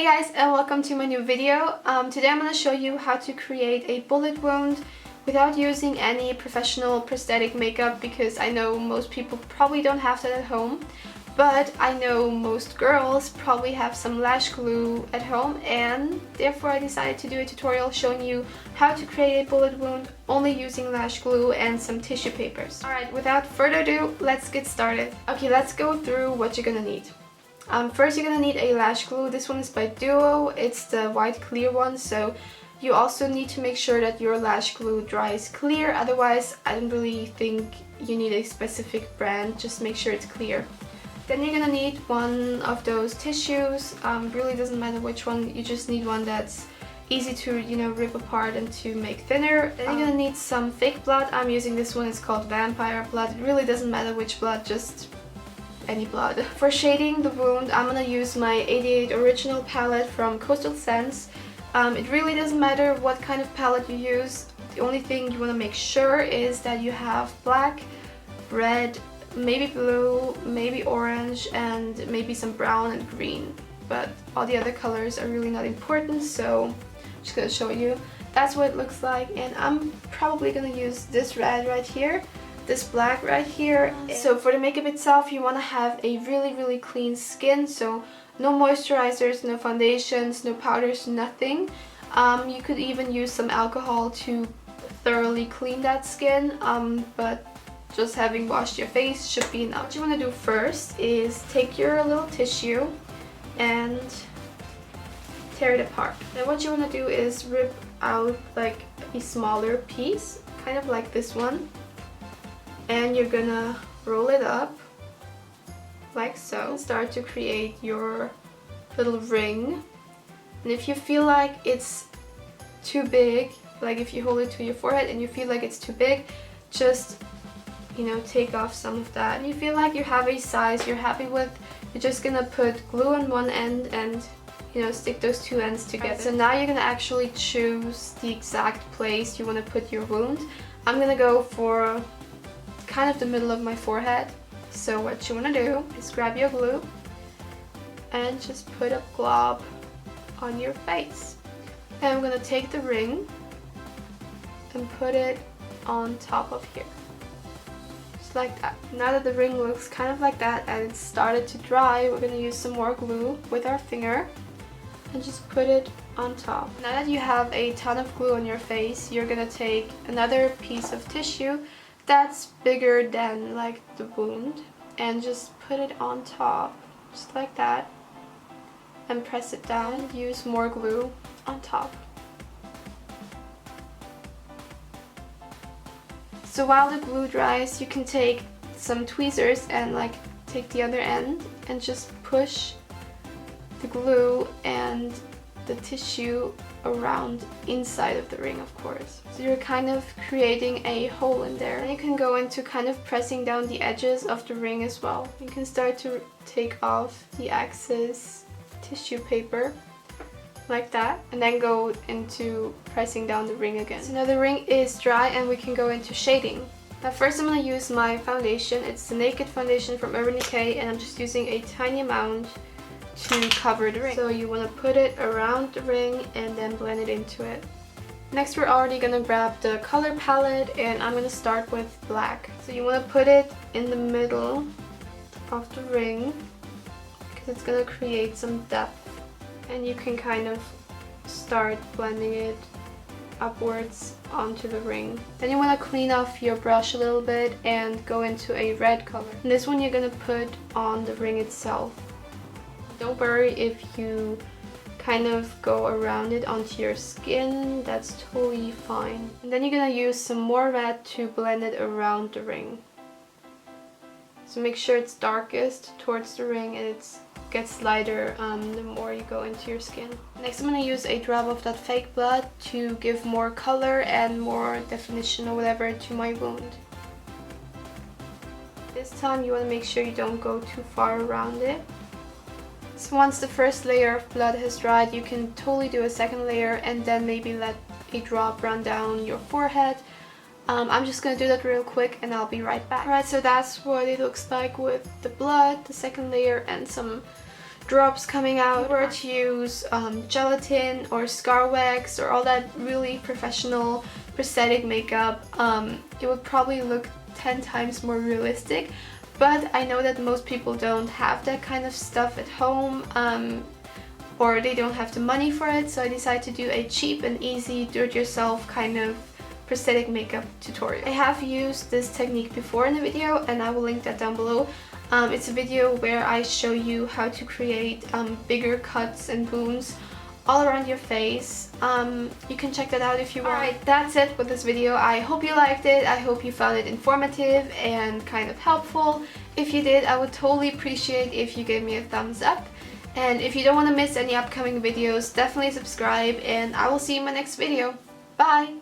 Hey guys, and welcome to my new video. Today I'm going to show you how to create a bullet wound without using any professional prosthetic makeup, because I know most people probably don't have that at home, but I know most girls probably have some lash glue at home, and therefore I decided to do a tutorial showing you how to create a bullet wound only using lash glue and some tissue papers. Alright, without further ado, let's get started. Okay, let's go through what you're gonna need. First you're gonna need a lash glue. This one is by Duo. It's the white clear one, so you also need to make sure that your lash glue dries clear. Otherwise, I don't really think you need a specific brand. Just make sure it's clear. Then you're gonna need one of those tissues. Really doesn't matter which one. You just need one that's easy to, rip apart and to make thinner. Then you're gonna need some fake blood. I'm using this one. It's called vampire blood. It really doesn't matter which blood, just any blood. For shading the wound, I'm gonna use my 88 original palette from Coastal Scents. It really doesn't matter what kind of palette you use. The only thing you want to make sure is that you have black, red, maybe blue, maybe orange, and maybe some brown and green. But all the other colors are really not important, so I'm just gonna show you. That's what it looks like, and I'm probably gonna use this red right here, this black right here. So for the makeup itself, you want to have a really clean skin, so no moisturizers, no foundations, no powders, nothing. You could even use some alcohol to thoroughly clean that skin, but just having washed your face should be enough. What you want to do first is take your little tissue and tear it apart. Then what you want to do is rip out like a smaller piece, kind of like this one. And you're gonna roll it up like so. Start to create your little ring. And if you feel like it's too big, like if you hold it to your forehead and you feel like it's too big, just take off some of that. And you feel like you have a size you're happy with, you're just gonna put glue on one end and stick those two ends together. So now you're gonna actually choose the exact place you want to put your wound. I'm gonna go for kind of the middle of my forehead. So what you want to do is grab your glue and just put a glob on your face. And I'm going to take the ring and put it on top of here, just like that. Now that the ring looks kind of like that and it's started to dry, we're going to use some more glue with our finger and just put it on top. Now that you have a ton of glue on your face, you're going to take another piece of tissue that's bigger than like the wound and just put it on top, just like that, and press it down and use more glue on top. So while the glue dries, you can take some tweezers and take the other end and just push the glue and the tissue around inside of the ring, of course. So you're kind of creating a hole in there. And you can go into kind of pressing down the edges of the ring as well. You can start to take off the excess tissue paper like that, and then go into pressing down the ring again. So now the ring is dry and we can go into shading. Now first I'm going to use my foundation. It's the Naked foundation from Urban Decay, and I'm just using a tiny amount to cover the ring. So you want to put it around the ring and then blend it into it. Next we're already going to grab the color palette, and I'm going to start with black. So you want to put it in the middle of the ring because it's going to create some depth, and you can kind of start blending it upwards onto the ring. Then you want to clean off your brush a little bit and go into a red color. And this one you're going to put on the ring itself. Don't worry if you kind of go around it onto your skin, that's totally fine. And then you're gonna use some more red to blend it around the ring. So make sure it's darkest towards the ring and it gets lighter the more you go into your skin. Next I'm gonna use a drop of that fake blood to give more color and more definition or whatever to my wound. This time you want to make sure you don't go too far around it. So once the first layer of blood has dried, you can totally do a second layer and then maybe let a drop run down your forehead. I'm just gonna do that real quick and I'll be right back. Alright, so that's what it looks like with the blood, the second layer, and some drops coming out. If you were to use gelatin or scar wax or all that really professional prosthetic makeup, it would probably look 10 times more realistic. But I know that most people don't have that kind of stuff at home, or they don't have the money for it, so I decided to do a cheap and easy do-it-yourself kind of prosthetic makeup tutorial. I have used this technique before in a video, and I will link that down below. It's a video where I show you how to create bigger cuts and wounds all around your face. You can check that out if you want. Alright, that's it with this video. I hope you liked it. I hope you found it informative and kind of helpful. If you did, I would totally appreciate if you gave me a thumbs up. And if you don't want to miss any upcoming videos, definitely subscribe, and I will see you in my next video. Bye!